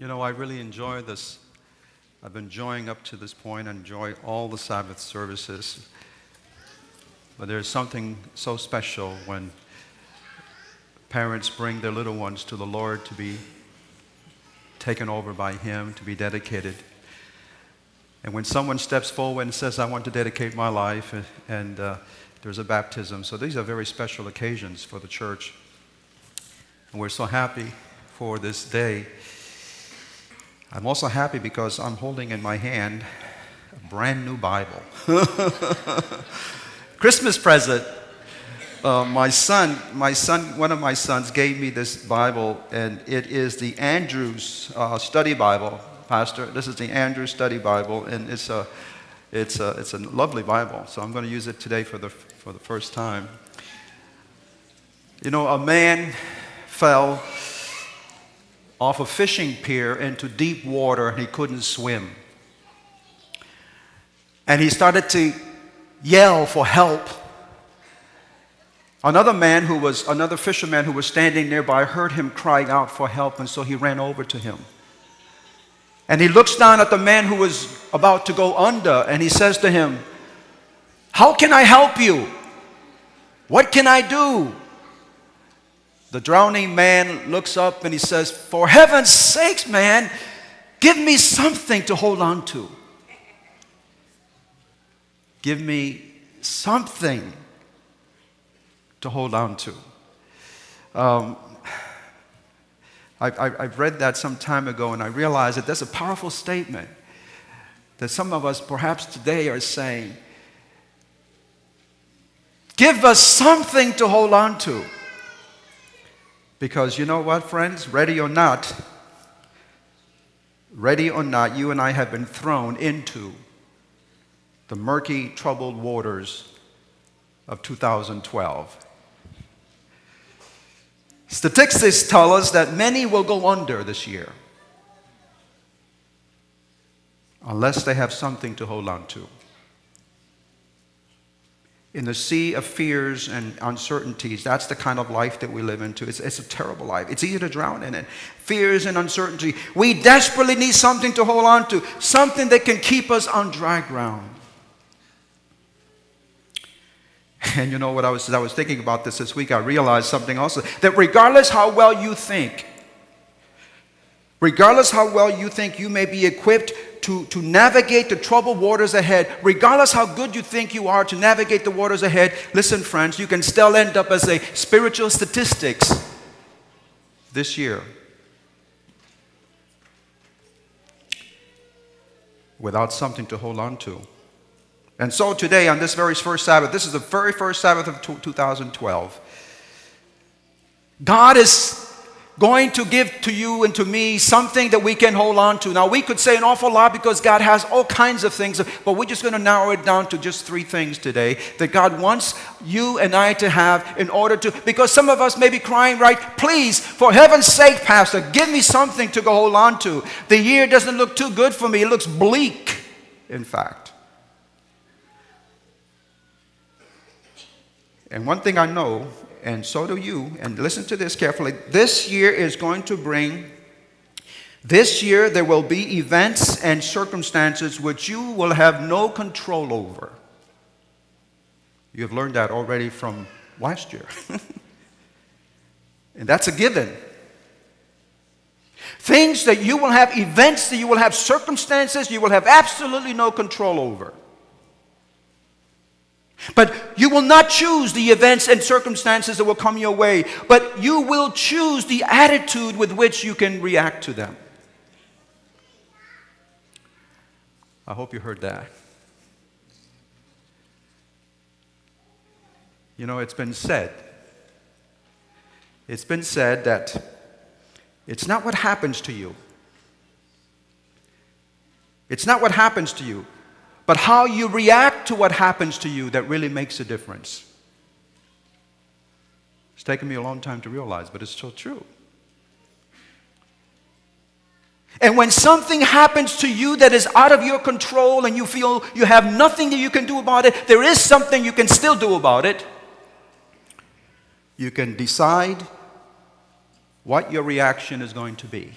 You know, I really enjoy this. I've been enjoying up to this point, enjoy all the Sabbath services. But there's something so special when parents bring their little ones to the Lord to be taken over by Him, to be dedicated. And when someone steps forward and says, I want to dedicate my life, and there's a baptism. So these are very special occasions for the church. And we're so happy for this day. I'm also happy because I'm holding in my hand a brand new Bible. Christmas present. My son, one of my sons gave me this Bible, and it is the Andrews Study Bible. Pastor, this is the Andrews Study Bible, and it's a lovely Bible. So I'm going to use it today for the first time. You know, a man fell off a fishing pier into deep water, and he couldn't swim. And he started to yell for help. Another fisherman who was standing nearby heard him crying out for help, and so he ran over to him. And he looks down at the man who was about to go under, and he says to him, "How can I help you? What can I do?" The drowning man looks up and he says, "For heaven's sakes, man, give me something to hold on to. Give me something to hold on to." I've read that some time ago, and I realized that that's a powerful statement that some of us perhaps today are saying, give us something to hold on to. Because you know what, friends? Ready or not, you and I have been thrown into the murky, troubled waters of 2012. Statistics tell us that many will go under this year unless they have something to hold on to. In the sea of fears and uncertainties, that's the kind of life that we live into. It's a terrible life. It's easy to drown in it. Fears and uncertainty. We desperately need something to hold on to, something that can keep us on dry ground. And you know what, I was thinking about this week, I realized something also, that regardless how well you think you may be equipped to navigate the troubled waters ahead, regardless how good you think you are to navigate the waters ahead, listen, friends, you can still end up as a spiritual statistics this year without something to hold on to. And so today, on this very first Sabbath, this is the very first Sabbath of 2012, God is going to give to you and to me something that we can hold on to. Now, we could say an awful lot because God has all kinds of things, but we're just going to narrow it down to just 3 things today that God wants you and I to have in order to, because some of us may be crying, right? Please, for heaven's sake, Pastor, give me something to go hold on to. The year doesn't look too good for me. It looks bleak, in fact. And one thing I know, and so do you, and listen to this carefully, this year there will be events and circumstances which you will have no control over. You have learned that already from last year. And that's a given. Things that you will have, events that you will have, circumstances you will have absolutely no control over. But you will not choose the events and circumstances that will come your way, but you will choose the attitude with which you can react to them. I hope you heard that. You know, it's been said that it's not what happens to you. It's not what happens to you, but how you react to what happens to you that really makes a difference. It's taken me a long time to realize, but it's so true. And when something happens to you that is out of your control and you feel you have nothing that you can do about it, there is something you can still do about it. You can decide what your reaction is going to be.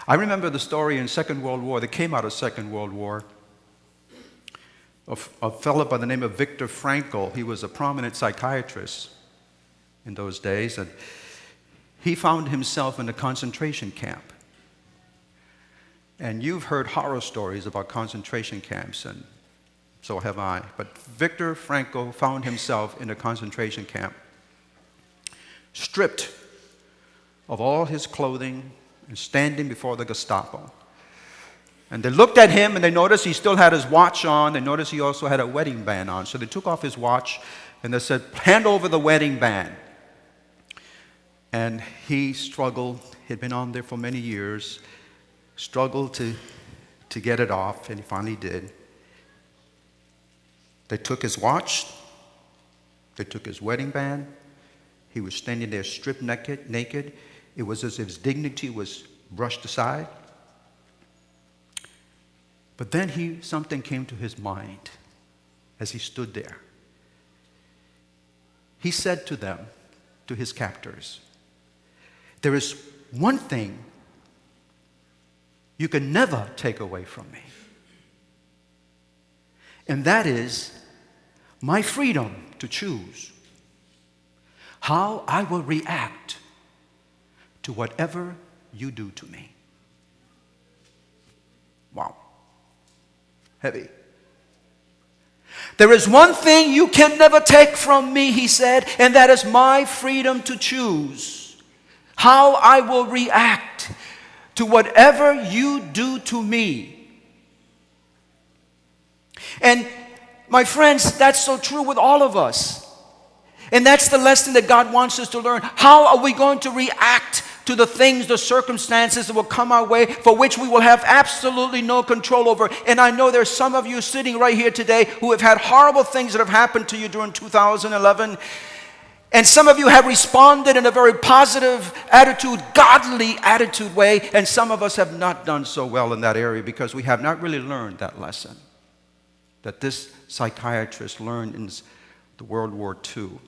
I remember the story in Second World War, that came out of Second World War, of a fellow by the name of Viktor Frankl. He was a prominent psychiatrist in those days, and he found himself in a concentration camp. And you've heard horror stories about concentration camps, and so have I. But Viktor Frankl found himself in a concentration camp, stripped of all his clothing and standing before the Gestapo. And they looked at him and they noticed he still had his watch on. They noticed he also had a wedding band on. So they took off his watch and they said, "Hand over the wedding band." And he struggled. He'd been on there for many years, struggled to get it off, and he finally did. They took his watch. They took his wedding band. He was standing there stripped naked. It was as if his dignity was brushed aside. But then something came to his mind as he stood there. He said to them, to his captors, "There is one thing you can never take away from me, and that is my freedom to choose how I will react to whatever you do to me." Wow. Heavy. "There is one thing you can never take from me," he said, "and that is my freedom to choose how I will react to whatever you do to me." And my friends, that's so true with all of us. And that's the lesson that God wants us to learn. How are we going to react to the things, the circumstances that will come our way, for which we will have absolutely no control over? And I know there's some of you sitting right here today who have had horrible things that have happened to you during 2011. And some of you have responded in a very positive attitude, godly attitude way. And some of us have not done so well in that area because we have not really learned that lesson that this psychiatrist learned in the World War II.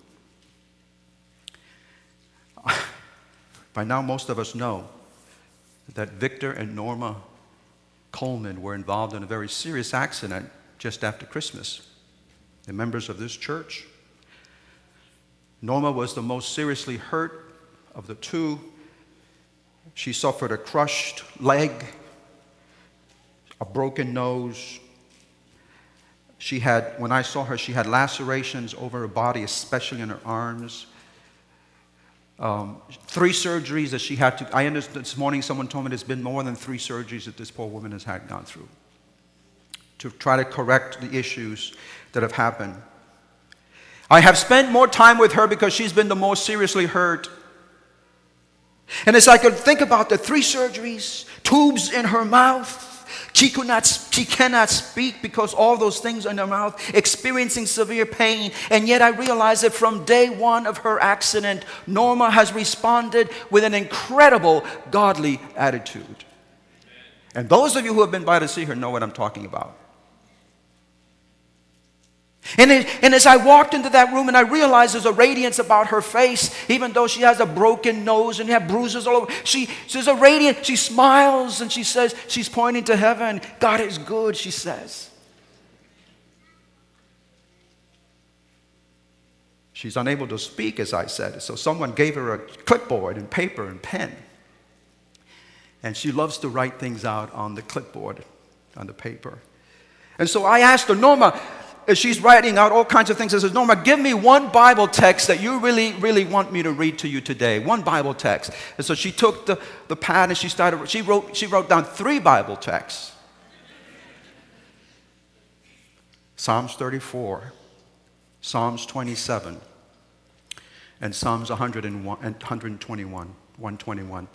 By now, most of us know that Victor and Norma Coleman were involved in a very serious accident just after Christmas. They're members of this church. Norma was the most seriously hurt of the two. She suffered a crushed leg, a broken nose. When I saw her, she had lacerations over her body, especially in her arms. 3 surgeries that she had to. I understand this morning someone told me there's been more than 3 surgeries that this poor woman has had gone through to try to correct the issues that have happened. I have spent more time with her because she's been the most seriously hurt. And as I could think about the 3 surgeries, tubes in her mouth, she cannot speak because all those things in her mouth, experiencing severe pain. And yet I realized that from day one of her accident, Norma has responded with an incredible godly attitude. And those of you who have been by to see her know what I'm talking about. And as I walked into that room and I realized there's a radiance about her face, even though she has a broken nose and have bruises all over. There's a radiance. She smiles and she says, she's pointing to heaven. God is good, she says. She's unable to speak, as I said. So someone gave her a clipboard and paper and pen. And she loves to write things out on the clipboard, on the paper. And so I asked her, Norma, as she's writing out all kinds of things, I says, Norma, give me one Bible text that you really, really want me to read to you today. One Bible text. And so she took the pad and she wrote down 3 Bible texts. Psalms 34, Psalms 27, and Psalms 121.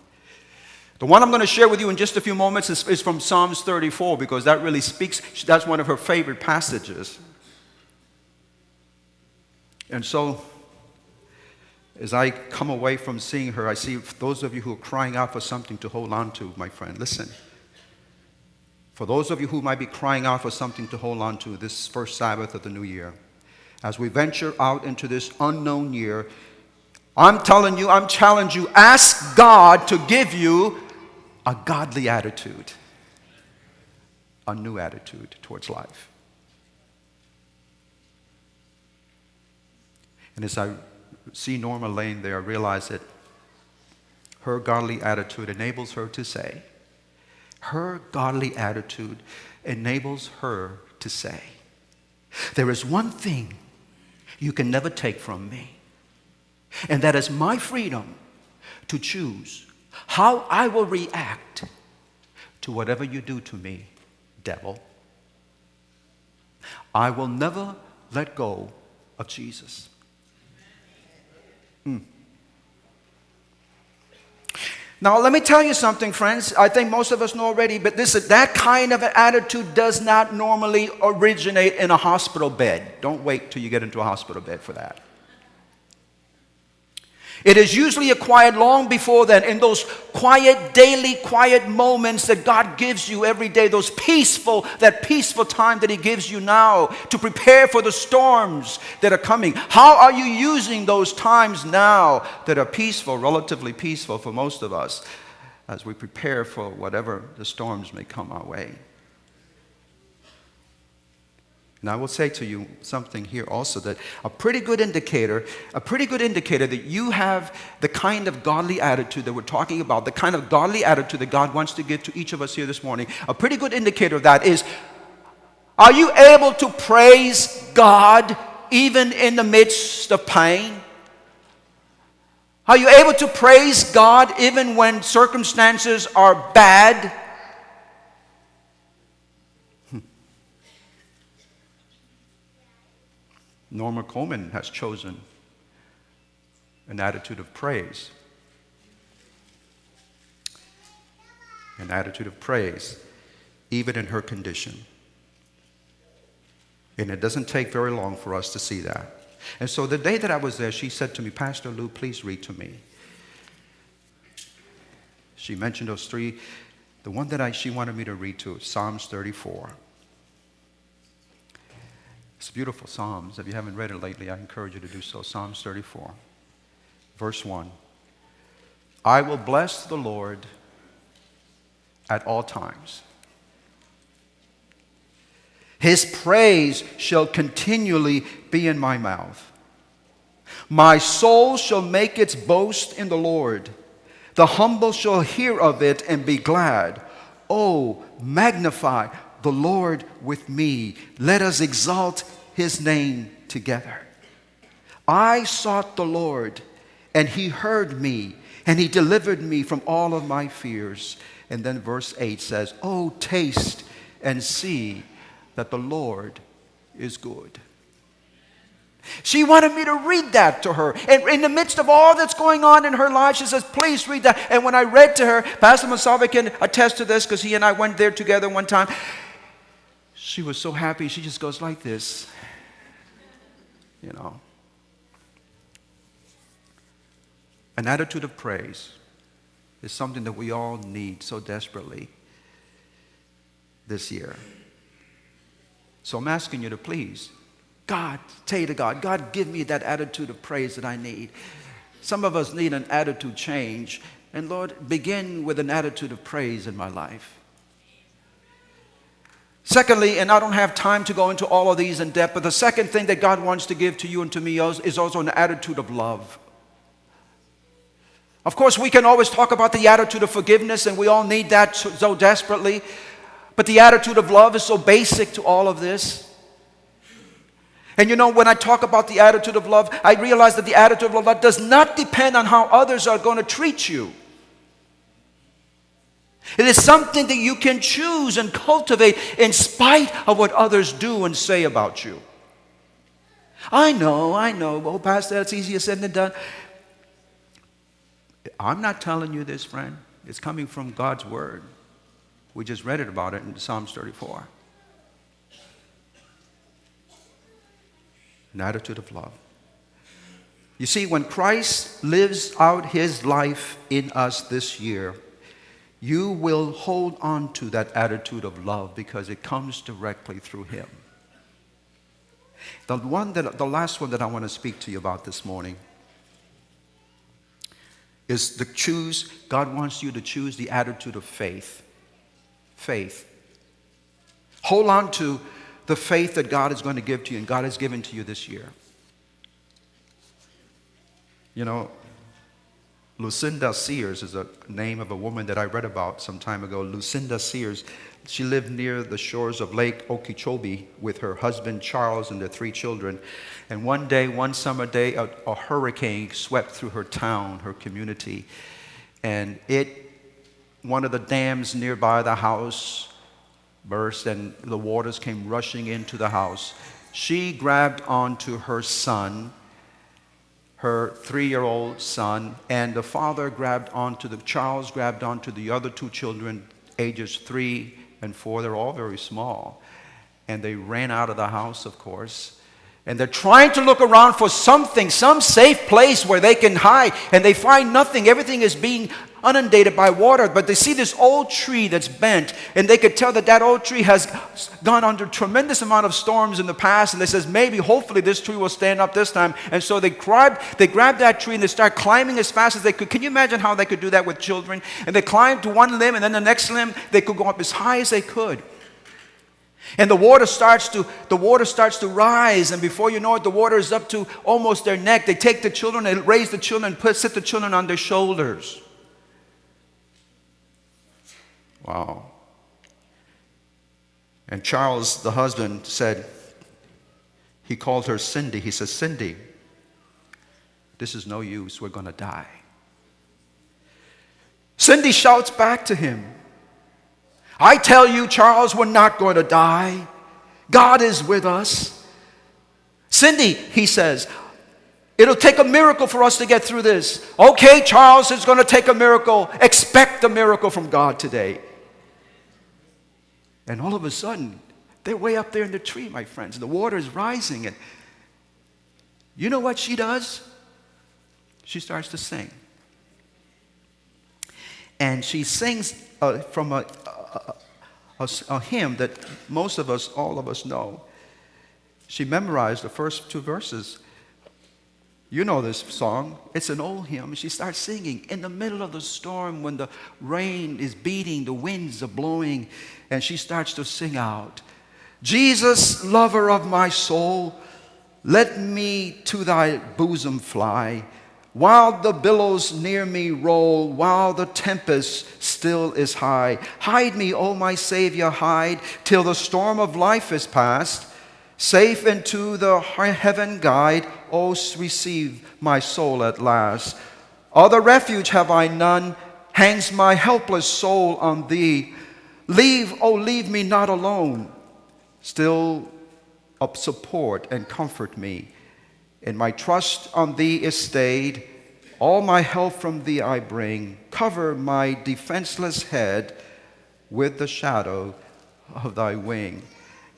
The one I'm going to share with you in just a few moments is from Psalms 34 because that really speaks, that's one of her favorite passages. And so, as I come away from seeing her, I see those of you who are crying out for something to hold on to, my friend. Listen. For those of you who might be crying out for something to hold on to this first Sabbath of the new year, as we venture out into this unknown year, I'm telling you, I'm challenging you, ask God to give you a godly attitude, a new attitude towards life. And as I see Norma laying there, I realize that her godly attitude enables her to say, there is one thing you can never take from me, and that is my freedom to choose how I will react to whatever you do to me, devil. I will never let go of Jesus. Now, let me tell you something, friends. I think most of us know already, but that kind of an attitude does not normally originate in a hospital bed. Don't wait till you get into a hospital bed for that. It is usually acquired long before then, in those quiet, daily, quiet moments that God gives you every day, that peaceful time that He gives you now to prepare for the storms that are coming. How are you using those times now that are peaceful, relatively peaceful for most of us, as we prepare for whatever the storms may come our way? And I will say to you something here also, that a pretty good indicator that you have the kind of godly attitude that we're talking about, the kind of godly attitude that God wants to give to each of us here this morning, a pretty good indicator of that is, are you able to praise God even in the midst of pain? Are you able to praise God even when circumstances are bad? Norma Coleman has chosen an attitude of praise. An attitude of praise, even in her condition. And it doesn't take very long for us to see that. And so the day that I was there, she said to me, Pastor Lou, please read to me. She mentioned those three. The one that she wanted me to read to, Psalms 34. It's beautiful Psalms. If you haven't read it lately, I encourage you to do so. Psalms 34, verse 1. I will bless the Lord at all times. His praise shall continually be in my mouth. My soul shall make its boast in the Lord. The humble shall hear of it and be glad. Oh, magnify the Lord with me. Let us exalt His name together. I sought the Lord, and He heard me, and He delivered me from all of my fears. And then verse 8 says, oh, taste and see that the Lord is good. She wanted me to read that to her. And in the midst of all that's going on in her life, she says, please read that. And when I read to her, Pastor Masavi can attest to this because he and I went there together one time. She was so happy. She just goes like this, you know. An attitude of praise is something that we all need so desperately this year. So I'm asking you to please, say to God, God, give me that attitude of praise that I need. Some of us need an attitude change. And Lord, begin with an attitude of praise in my life. Secondly, and I don't have time to go into all of these in depth, but the second thing that God wants to give to you and to me is also an attitude of love. Of course, we can always talk about the attitude of forgiveness, and we all need that so desperately. But the attitude of love is so basic to all of this. And you know, when I talk about the attitude of love, I realize that the attitude of love does not depend on how others are going to treat you. It is something that you can choose and cultivate in spite of what others do and say about you. I know. Oh, Pastor, that's easier said than done. I'm not telling you this, friend. It's coming from God's Word. We just read it about it in Psalms 34. An attitude of love. You see, when Christ lives out His life in us this year, you will hold on to that attitude of love because it comes directly through Him. The last one that I want to speak to you about this morning is to choose, God wants you to choose the attitude of faith. Faith. Hold on to the faith that God is going to give to you and God has given to you this year. You know, Lucinda Sears is a name of a woman that I read about some time ago. Lucinda Sears, she lived near the shores of Lake Okeechobee with her husband Charles and their 3 children. And one summer day, a hurricane swept through her town, her community. And one of the dams nearby the house burst and the waters came rushing into the house. She grabbed onto her son, her 3-year-old son, and the father Charles grabbed onto the other 2 children, ages 3 and 4. They're all very small. And they ran out of the house, of course. And they're trying to look around for something, some safe place where they can hide. And they find nothing. Everything is being inundated by water. But they see this old tree that's bent. And they could tell that old tree has gone under tremendous amount of storms in the past. And they says, hopefully this tree will stand up this time. And so they grab that tree and they start climbing as fast as they could. Can you imagine how they could do that with children? And they climbed to one limb and then the next limb, they could go up as high as they could. And the water starts to rise, and before you know it, the water is up to almost their neck. They take the children, they raise the children, and sit the children on their shoulders. Wow. And Charles, the husband, he called her Cindy. He says, Cindy, this is no use. We're going to die. Cindy shouts back to him, I tell you, Charles, we're not going to die. God is with us. Cindy, he says, it'll take a miracle for us to get through this. Okay, Charles, it's going to take a miracle. Expect a miracle from God today. And all of a sudden, they're way up there in the tree, my friends. The water is rising. And you know what she does? She starts to sing. And she sings from a hymn that all of us know. She memorized the first 2 verses. You know this song. It's an old hymn. She starts singing in the middle of the storm when the rain is beating, the winds are blowing, and she starts to sing out, Jesus, lover of my soul, let me to thy bosom fly. While the billows near me roll, while the tempest still is high. Hide me, O my Savior, hide, till the storm of life is past. Safe into the heaven guide, O receive my soul at last. Other refuge have I none, hangs my helpless soul on thee. Leave me not alone. Still up support and comfort me. And my trust on thee is stayed. All my help from thee I bring. Cover my defenseless head with the shadow of thy wing.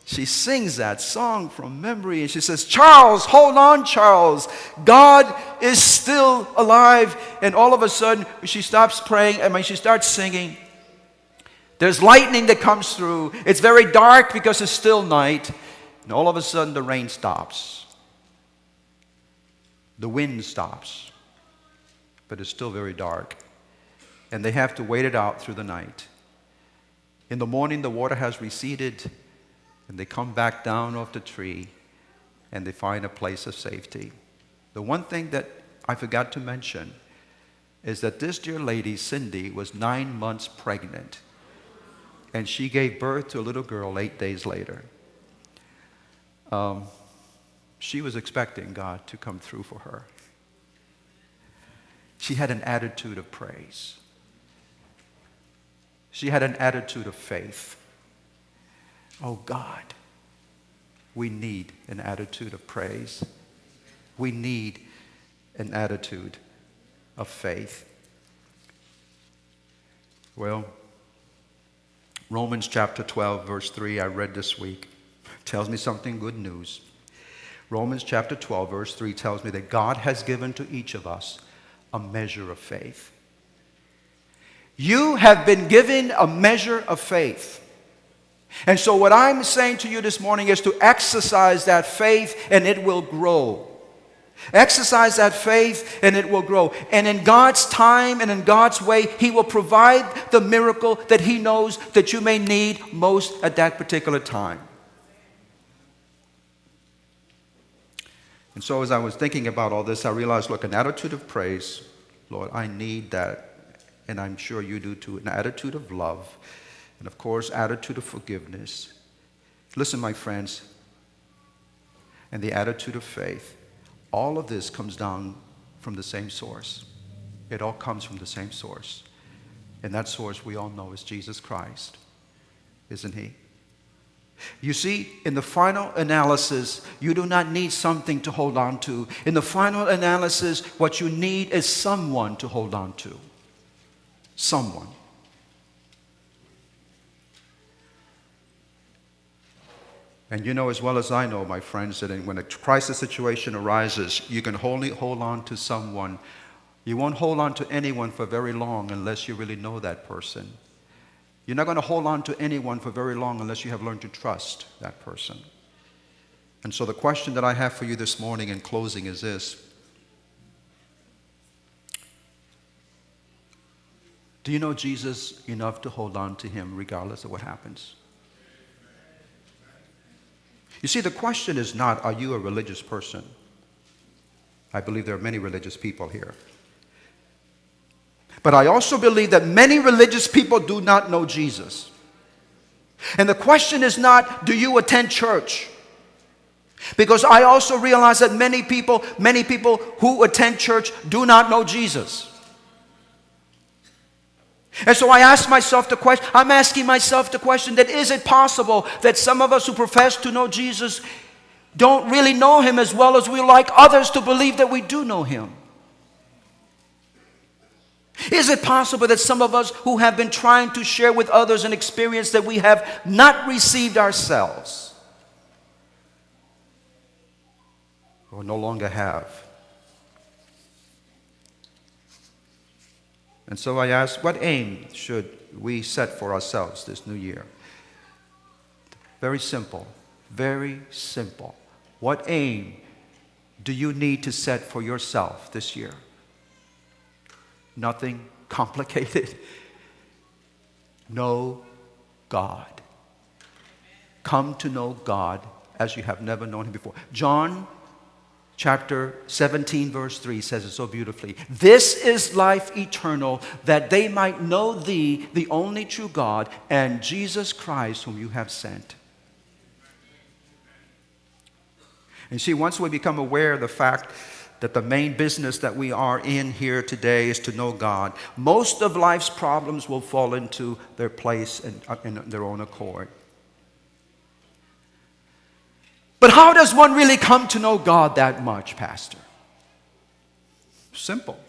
She sings that song from memory and she says, Charles, hold on, Charles. God is still alive. And all of a sudden, she stops praying. She starts singing. There's lightning that comes through. It's very dark because it's still night. And all of a sudden, the rain stops. The wind stops, but it's still very dark. And they have to wait it out through the night. In the morning, the water has receded, and they come back down off the tree, and they find a place of safety. The one thing that I forgot to mention is that this dear lady, Cindy, was 9 months pregnant, and she gave birth to a little girl 8 days later. She was expecting God to come through for her. She had an attitude of praise. She had an attitude of faith. Oh God, we need an attitude of praise. We need an attitude of faith. Well, Romans chapter 12, verse 3, I read this week, tells me something good news. Romans chapter 12, verse 3 tells me that God has given to each of us a measure of faith. You have been given a measure of faith. And so what I'm saying to you this morning is to exercise that faith and it will grow. Exercise that faith and it will grow. And in God's time and in God's way, He will provide the miracle that He knows that you may need most at that particular time. And so as I was thinking about all this, I realized, look, an attitude of praise, Lord, I need that, and I'm sure you do too. An attitude of love, and of course, attitude of forgiveness. Listen, my friends, and the attitude of faith. All of this comes down from the same source. It all comes from the same source. And that source we all know is Jesus Christ, isn't He? You see, in the final analysis, you do not need something to hold on to. In the final analysis, what you need is someone to hold on to. Someone. And you know as well as I know, my friends, that when a crisis situation arises, you can only hold on to someone. You won't hold on to anyone for very long unless you really know that person. You're not going to hold on to anyone for very long unless you have learned to trust that person. And so the question that I have for you this morning in closing is this. Do you know Jesus enough to hold on to Him regardless of what happens? You see, the question is not, are you a religious person? I believe there are many religious people here. But I also believe that many religious people do not know Jesus. And the question is not, do you attend church? Because I also realize that many people who attend church do not know Jesus. And so I'm asking myself the question that is it possible that some of us who profess to know Jesus don't really know Him as well as we like others to believe that we do know Him? Is it possible that some of us who have been trying to share with others an experience that we have not received ourselves or no longer have? And so I ask, what aim should we set for ourselves this new year? Very simple. Very simple. What aim do you need to set for yourself this year? Nothing complicated. Know God. Come to know God as you have never known Him before. John chapter 17 verse 3 says it so beautifully. This is life eternal, that they might know Thee, the only true God, and Jesus Christ whom You have sent. And see, once we become aware of the fact that the main business that we are in here today is to know God, most of life's problems will fall into their place in their own accord. But how does one really come to know God that much, Pastor? Simple.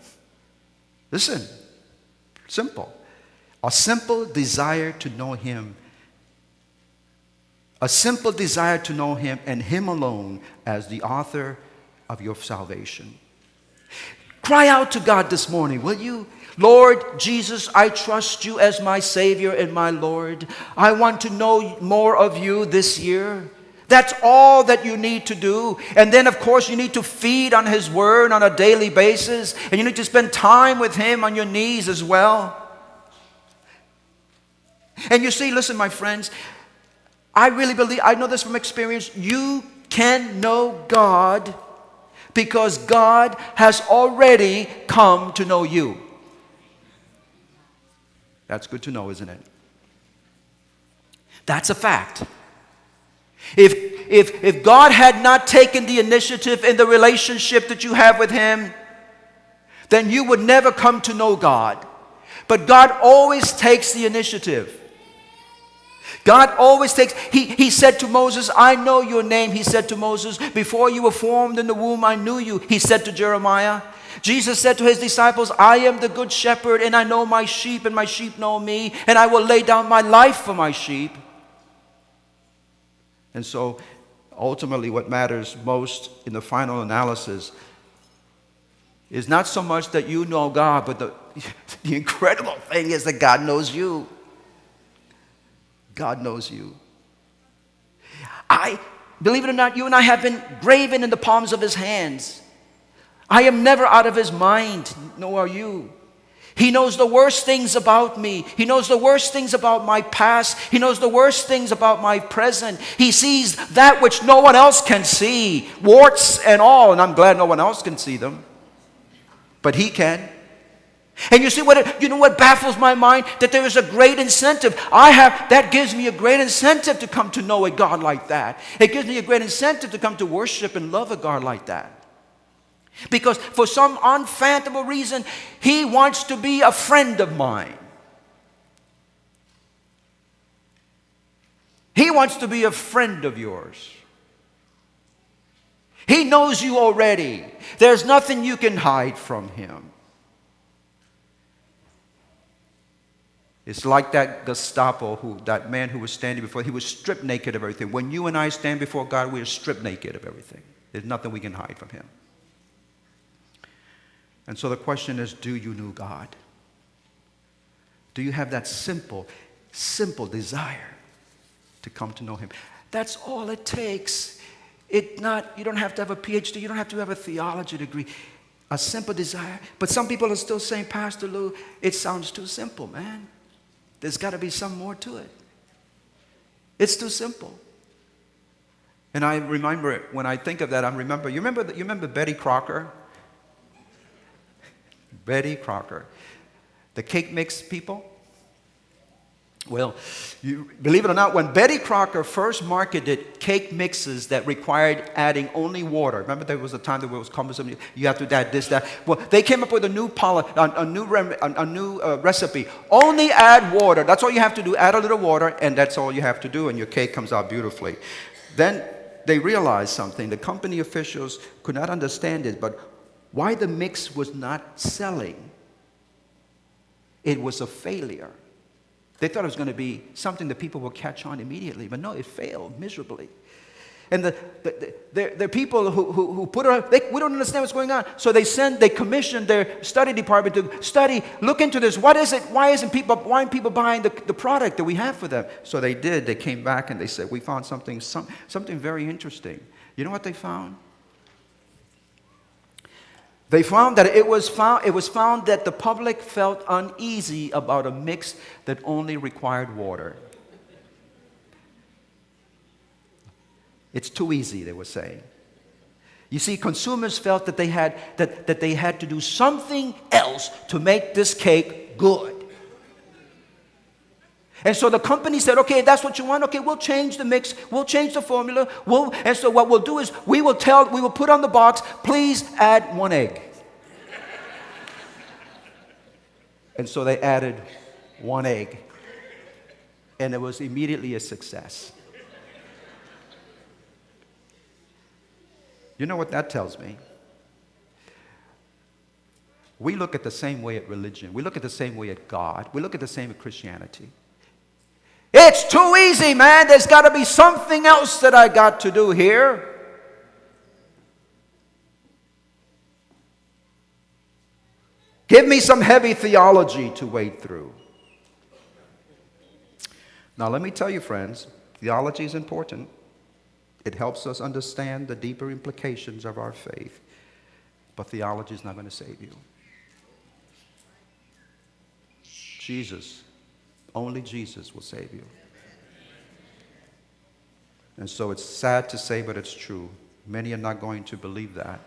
Listen. Simple. A simple desire to know Him. A simple desire to know Him and Him alone as the author of your salvation. Cry out to God this morning, will you? Lord Jesus, I trust You as my Savior and my Lord. I want to know more of You this year. That's all that you need to do. And then, of course, you need to feed on His Word on a daily basis. And you need to spend time with Him on your knees as well. And you see, listen, my friends, I really believe, I know this from experience, you can know God because God has already come to know you. That's good to know, isn't it? That's a fact. If God had not taken the initiative in the relationship that you have with Him, then you would never come to know God. But God always takes the initiative. God always takes, he said to Moses, I know your name. He said to Moses, before you were formed in the womb, I knew you. He said to Jeremiah. Jesus said to His disciples, I am the good shepherd, and I know my sheep, and my sheep know me, and I will lay down my life for my sheep. And so, ultimately, what matters most in the final analysis is not so much that you know God, but the incredible thing is that God knows you. God knows you. Believe it or not, you and I have been graven in the palms of His hands. I am never out of his mind, nor are you. He knows the worst things about me. He knows the worst things about my past. He knows the worst things about my present. He sees that which no one else can see, warts and all. And I'm glad no one else can see them. But he can. And you know what baffles my mind? That there is a great incentive. That gives me a great incentive to come to know a God like that. It gives me a great incentive to come to worship and love a God like that. Because for some unfathomable reason, he wants to be a friend of mine. He wants to be a friend of yours. He knows you already. There's nothing you can hide from him. It's like that Gestapo, that man who was standing before, he was stripped naked of everything. When you and I stand before God, we are stripped naked of everything. There's nothing we can hide from him. And so the question is, do you know God? Do you have that simple desire to come to know him? That's all it takes. You don't have to have a PhD. You don't have to have a theology degree. A simple desire. But some people are still saying, Pastor Lou, it sounds too simple, man. There's got to be some more to it. It's too simple. And I remember it, when I think of that, you remember Betty Crocker? Betty Crocker, the cake mix people. Well, believe it or not, when Betty Crocker first marketed cake mixes that required adding only water, remember there was a time that it was cumbersome, you have to add this, that. Well, they came up with a new recipe. Only add water. That's all you have to do. Add a little water, and that's all you have to do, and your cake comes out beautifully. Then they realized something. The company officials could not understand it, but why the mix was not selling. It was a failure. They thought it was going to be something that people would catch on immediately, but no, it failed miserably. And the people who put it, we don't understand what's going on. So they commissioned their study department to look into this. What is it? Why aren't people buying the product that we have for them? So they did. They came back and they said, we found something very interesting. You know what they found? They found that it was found that the public felt uneasy about a mix that only required water. It's too easy, they were saying. You see, consumers felt that they had to do something else to make this cake good. And so the company said, okay, if that's what you want, okay, we'll change the mix, we'll change the formula, and so what we'll do is we will put on the box, please add 1 egg. And so they added 1 egg, and it was immediately a success. You know what that tells me? We look at the same way at religion. We look at the same way at God. We look at the same at Christianity. It's too easy, man. There's got to be something else that I got to do here. Give me some heavy theology to wade through. Now, let me tell you, friends, theology is important. It helps us understand the deeper implications of our faith. But theology is not going to save you. Jesus, only Jesus will save you. And so it's sad to say, but it's true. Many are not going to believe that.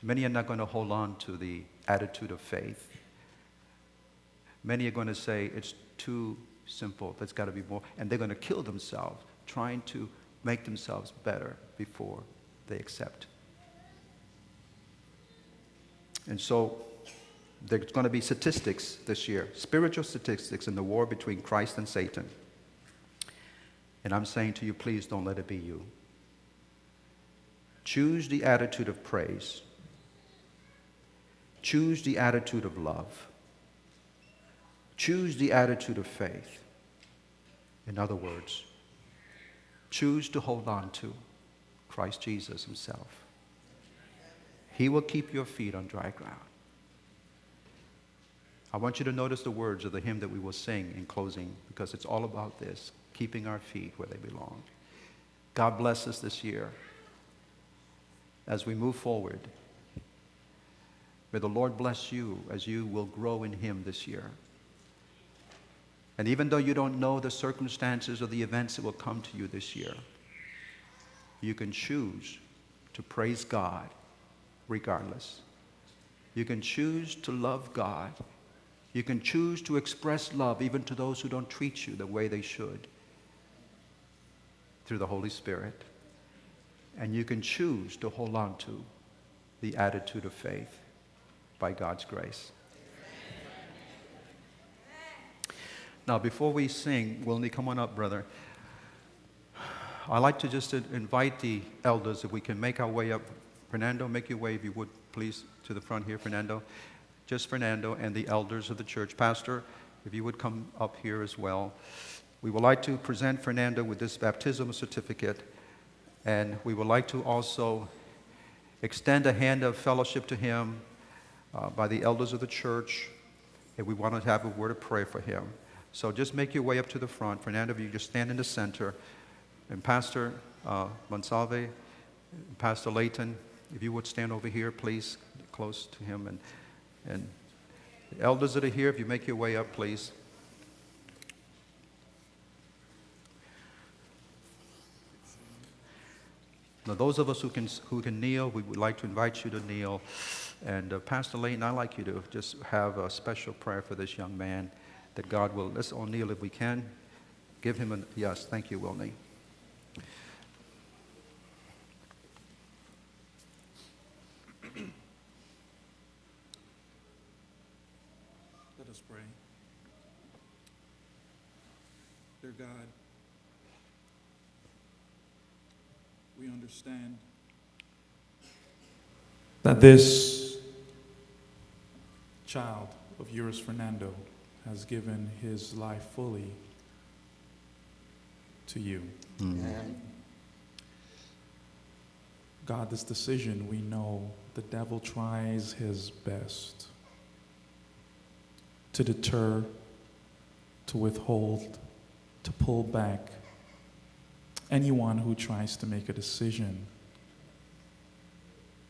Many are not going to hold on to the attitude of faith. Many are going to say it's too simple. There's got to be more. And they're going to kill themselves trying to make themselves better before they accept. And so there's going to be statistics this year, spiritual statistics in the war between Christ and Satan. And I'm saying to you, please don't let it be you. Choose the attitude of praise. Choose the attitude of love. Choose the attitude of faith. In other words, choose to hold on to Christ Jesus himself. He will keep your feet on dry ground. I want you to notice the words of the hymn that we will sing in closing, because it's all about this, keeping our feet where they belong. God bless us this year. as we move forward. May the Lord bless you as you will grow in Him this year. And even though you don't know the circumstances or the events that will come to you this year, you can choose to praise God regardless. You can choose to love God. You can choose to express love even to those who don't treat you the way they should through the Holy Spirit. And you can choose to hold on to the attitude of faith by God's grace. Now, before we sing, Wilney, come on up, brother. I'd like to just invite the elders, if we can make our way up. Fernando, make your way, if you would, please, to the front here, Fernando. Just Fernando and the elders of the church. Pastor, if you would come up here as well. We would like to present Fernando with this baptismal certificate, and we would like to also extend a hand of fellowship to him by the elders of the church, and we want to have a word of prayer for him. So just make your way up to the front. Fernando, if you just stand in the center. And Pastor Monsalve, Pastor Layton, if you would stand over here, please, close to him. And the elders that are here, if you make your way up, please. Now, those of us who can kneel, we would like to invite you to kneel. And Pastor Layton, I'd like you to just have a special prayer for this young man, that God will, let's all kneel if we can. Give him a, yes, thank you, Wilney. Let us pray. Dear God, we understand that this child of yours, Fernando, has given his life fully to you. Amen. God, this decision, we know the devil tries his best to deter, to withhold, to pull back anyone who tries to make a decision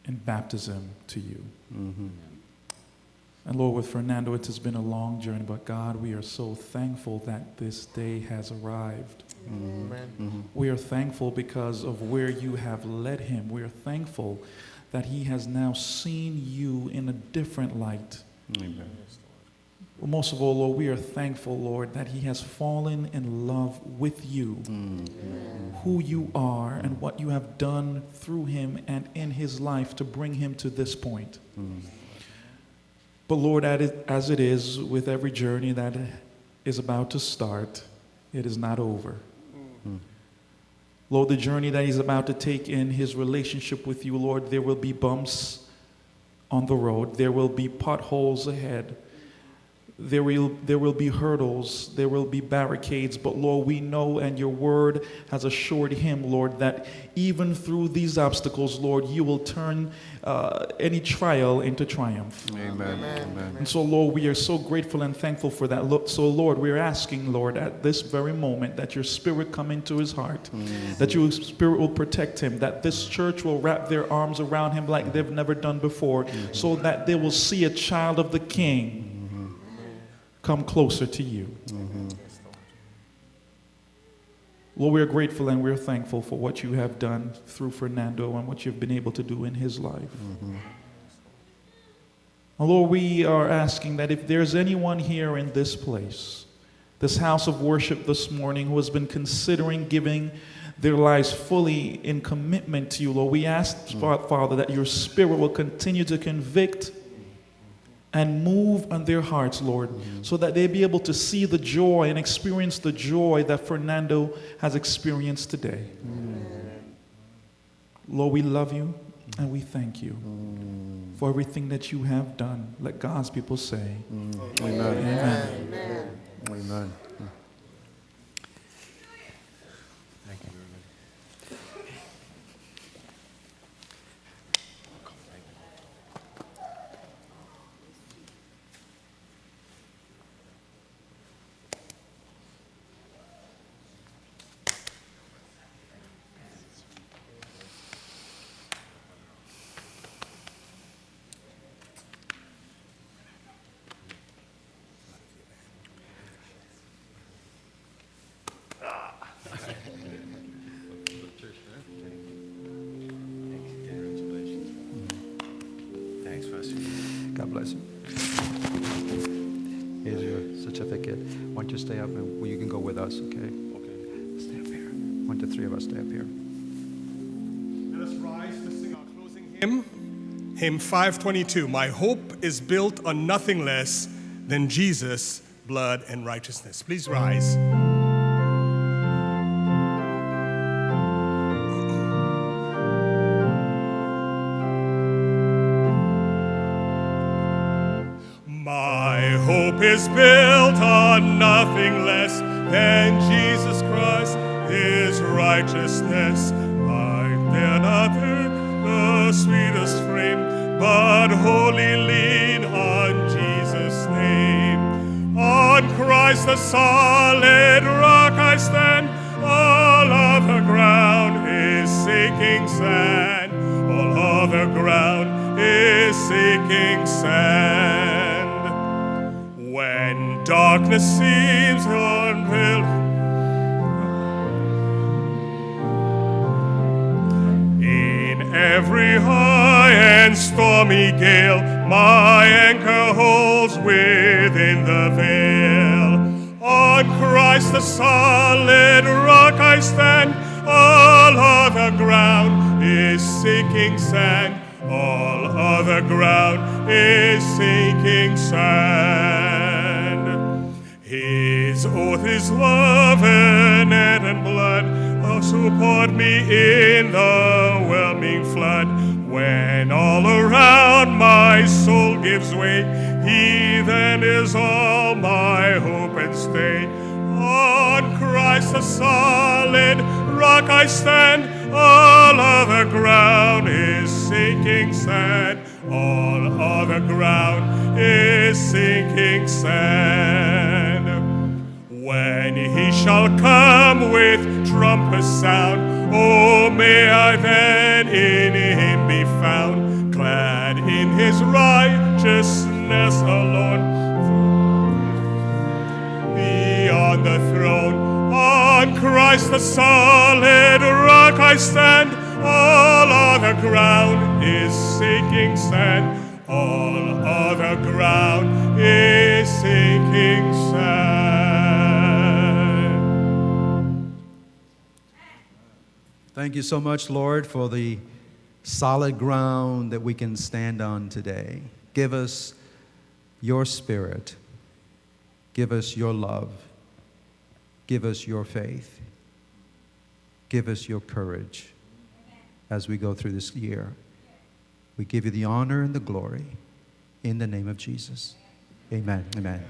in baptism to you. Mm-hmm. And Lord, with Fernando, it has been a long journey, but God, we are so thankful that this day has arrived. Mm-hmm. Mm-hmm. We are thankful because of where you have led him. We are thankful that he has now seen you in a different light. Amen. But most of all, Lord, we are thankful, Lord, that he has fallen in love with you, who you are, and what you have done through him and in his life to bring him to this point. But Lord, as it is with every journey that is about to start, it is not over. Lord, the journey that he's about to take in his relationship with you, Lord, there will be bumps on the road. There will be potholes ahead. There will be hurdles. There will be barricades. But Lord, we know, and your word has assured him, Lord, that even through these obstacles, Lord, you will turn any trial into triumph. Amen. Amen. And so, Lord, we are so grateful and thankful for that. So, Lord, we're asking, Lord, at this very moment, that your spirit come into his heart, that your spirit will protect him, that this church will wrap their arms around him like they've never done before, so that they will see a child of the King come closer to you. Lord, we are grateful and we're thankful for what you have done through Fernando and what you've been able to do in his life. And Lord, we are asking that if there's anyone here in this place, this house of worship this morning, who has been considering giving their lives fully in commitment to you, Lord, we ask, Father, that your spirit will continue to convict and move on their hearts, Lord, so that they be able to see the joy and experience the joy that Fernando has experienced today. Lord, we love you and we thank you for everything that you have done. Let God's people say, Amen. Amen. Amen. Amen. Thanks, Pastor. God bless you. Here's your certificate. Why don't you stay up and well, you can go with us, okay? Okay. Stay up here. 1 to 3 of us stay up here. Let us rise to sing our closing hymn. Hymn 522. My hope is built on nothing less than Jesus' blood and righteousness. Please rise. My hope is built on nothing less than Jesus Christ, His righteousness. I dare not think the sweetest frame, but wholly lean on Jesus' name. On Christ the solid rock I stand, all other ground is sinking sand. All other ground is sinking sand. When darkness seems unveiled, in every high and stormy gale, my anchor holds within the veil. On Christ the solid rock I stand, all other ground is sinking sand. All other ground is sinking sand. His oath is love and blood, support me in the whelming flood. When all around my soul gives way, He then is all my hope and stay. On Christ the solid rock I stand, all other ground is sinking sand. All other ground is sinking sand. When He shall come with trumpet sound, oh, may I then in Him be found, clad in His righteousness alone, beyond the throne. On Christ the solid rock I stand, all other ground is sinking sand. All other ground is sinking sand. Thank you so much, Lord, for the solid ground that we can stand on today. Give us your spirit. Give us your love. Give us your faith. Give us your courage as we go through this year. We give you the honor and the glory in the name of Jesus. Amen. Amen.